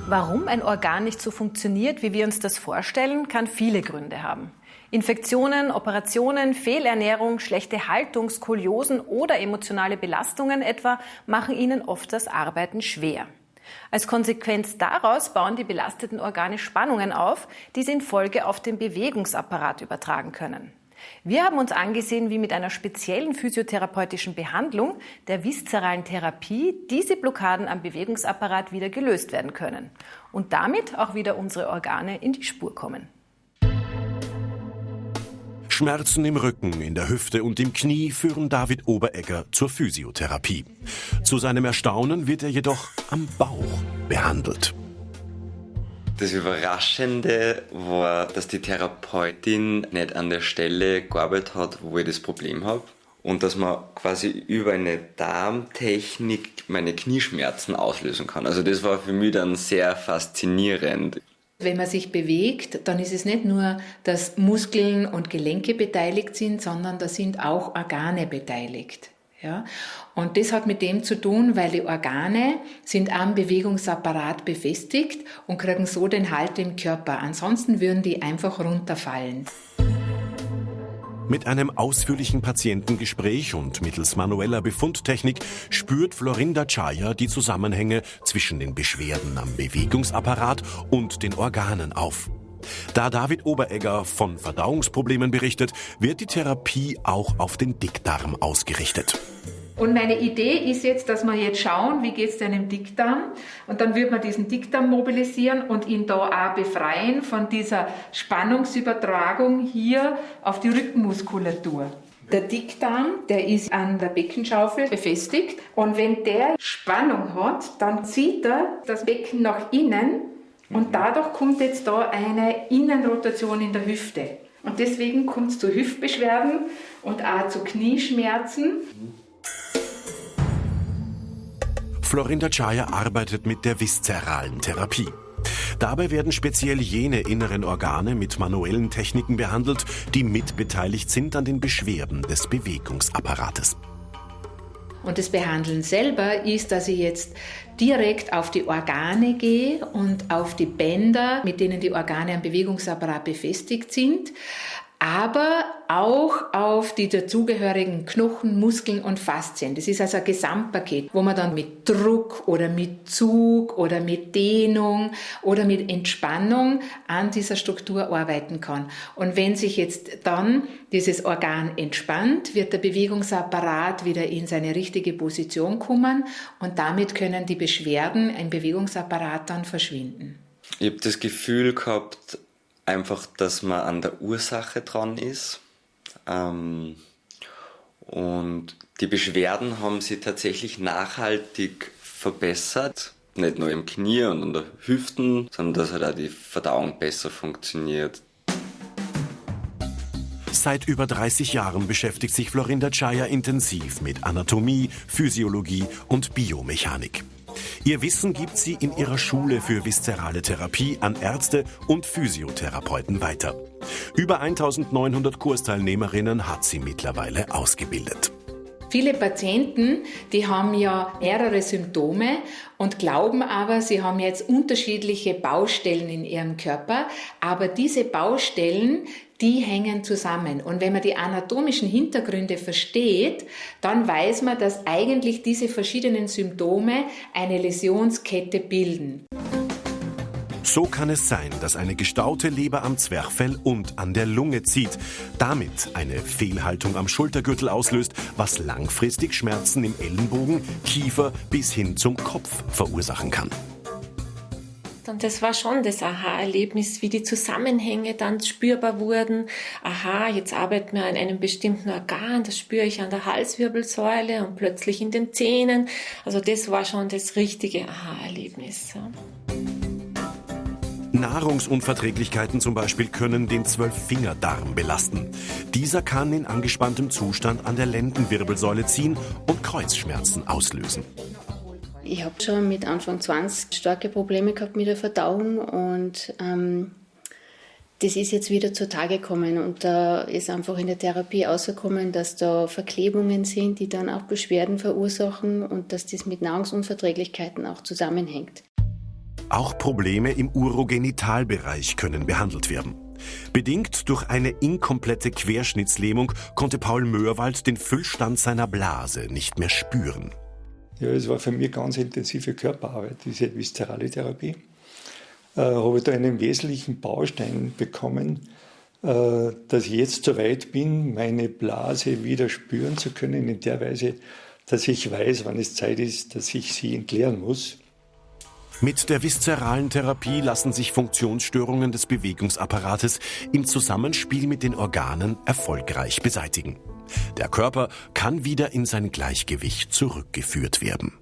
Warum ein Organ nicht so funktioniert, wie wir uns das vorstellen, kann viele Gründe haben. Infektionen, Operationen, Fehlernährung, schlechte Haltung, Skoliosen oder emotionale Belastungen etwa machen ihnen oft das Arbeiten schwer. Als Konsequenz daraus bauen die belasteten Organe Spannungen auf, die sie in Folge auf den Bewegungsapparat übertragen können. Wir haben uns angesehen, wie mit einer speziellen physiotherapeutischen Behandlung, der viszeralen Therapie, diese Blockaden am Bewegungsapparat wieder gelöst werden können und damit auch wieder unsere Organe in die Spur kommen. Schmerzen im Rücken, in der Hüfte und im Knie führen David Oberegger zur Physiotherapie. Zu seinem Erstaunen wird er jedoch am Bauch behandelt. Das Überraschende war, dass die Therapeutin nicht an der Stelle gearbeitet hat, wo ich das Problem habe. Und dass man quasi über eine Darmtechnik meine Knieschmerzen auslösen kann. Also das war für mich dann sehr faszinierend. Wenn man sich bewegt, dann ist es nicht nur, dass Muskeln und Gelenke beteiligt sind, sondern da sind auch Organe beteiligt. Ja? Und das hat mit dem zu tun, weil die Organe sind am Bewegungsapparat befestigt und kriegen so den Halt im Körper. Ansonsten würden die einfach runterfallen. Mit einem ausführlichen Patientengespräch und mittels manueller Befundtechnik spürt Florinda Chaya die Zusammenhänge zwischen den Beschwerden am Bewegungsapparat und den Organen auf. Da David Oberegger von Verdauungsproblemen berichtet, wird die Therapie auch auf den Dickdarm ausgerichtet. Und meine Idee ist jetzt, dass wir jetzt schauen, wie geht es denn im Dickdarm? Und dann wird man diesen Dickdarm mobilisieren und ihn da auch befreien von dieser Spannungsübertragung hier auf die Rückenmuskulatur. Der Dickdarm, der ist an der Beckenschaufel befestigt und wenn der Spannung hat, dann zieht er das Becken nach innen und dadurch kommt jetzt da eine Innenrotation in der Hüfte. Und deswegen kommt es zu Hüftbeschwerden und auch zu Knieschmerzen. Florinda Chaya arbeitet mit der viszeralen Therapie. Dabei werden speziell jene inneren Organe mit manuellen Techniken behandelt, die mitbeteiligt sind an den Beschwerden des Bewegungsapparates. Und das Behandeln selber ist, dass ich jetzt direkt auf die Organe gehe und auf die Bänder, mit denen die Organe am Bewegungsapparat befestigt sind, aber auch auf die dazugehörigen Knochen, Muskeln und Faszien. Das ist also ein Gesamtpaket, wo man dann mit Druck oder mit Zug oder mit Dehnung oder mit Entspannung an dieser Struktur arbeiten kann. Und wenn sich jetzt dann dieses Organ entspannt, wird der Bewegungsapparat wieder in seine richtige Position kommen und damit können die Beschwerden im Bewegungsapparat dann verschwinden. Ich habe das Gefühl gehabt, einfach, dass man an der Ursache dran ist. Und die Beschwerden haben sich tatsächlich nachhaltig verbessert. Nicht nur im Knie und an der Hüften, sondern dass halt auch die Verdauung besser funktioniert. Seit über 30 Jahren beschäftigt sich Florinda Chaya intensiv mit Anatomie, Physiologie und Biomechanik. Ihr Wissen gibt sie in ihrer Schule für viszerale Therapie an Ärzte und Physiotherapeuten weiter. Über 1900 Kursteilnehmerinnen hat sie mittlerweile ausgebildet. Viele Patienten, die haben ja mehrere Symptome und glauben aber, sie haben jetzt unterschiedliche Baustellen in ihrem Körper, aber diese Baustellen, die hängen zusammen. Und wenn man die anatomischen Hintergründe versteht, dann weiß man, dass eigentlich diese verschiedenen Symptome eine Läsionskette bilden. So kann es sein, dass eine gestaute Leber am Zwerchfell und an der Lunge zieht, damit eine Fehlhaltung am Schultergürtel auslöst, was langfristig Schmerzen im Ellenbogen, Kiefer bis hin zum Kopf verursachen kann. Und das war schon das Aha-Erlebnis, wie die Zusammenhänge dann spürbar wurden. Aha, jetzt arbeiten wir an einem bestimmten Organ, das spüre ich an der Halswirbelsäule und plötzlich in den Zähnen. Also das war schon das richtige Aha-Erlebnis. Ja. Nahrungsunverträglichkeiten zum Beispiel können den 12-Fingerdarm belasten. Dieser kann in angespanntem Zustand an der Lendenwirbelsäule ziehen und Kreuzschmerzen auslösen. Ich habe schon mit Anfang 20 starke Probleme gehabt mit der Verdauung und das ist jetzt wieder zutage gekommen und da ist einfach in der Therapie rausgekommen, dass da Verklebungen sind, die dann auch Beschwerden verursachen und dass das mit Nahrungsunverträglichkeiten auch zusammenhängt. Auch Probleme im Urogenitalbereich können behandelt werden. Bedingt durch eine inkomplette Querschnittslähmung konnte Paul Möhrwald den Füllstand seiner Blase nicht mehr spüren. Ja, es war für mich ganz intensive Körperarbeit, diese viszerale Therapie. Habe ich da einen wesentlichen Baustein bekommen, dass ich jetzt so weit bin, meine Blase wieder spüren zu können, in der Weise, dass ich weiß, wann es Zeit ist, dass ich sie entleeren muss. Mit der viszeralen Therapie lassen sich Funktionsstörungen des Bewegungsapparates im Zusammenspiel mit den Organen erfolgreich beseitigen. Der Körper kann wieder in sein Gleichgewicht zurückgeführt werden.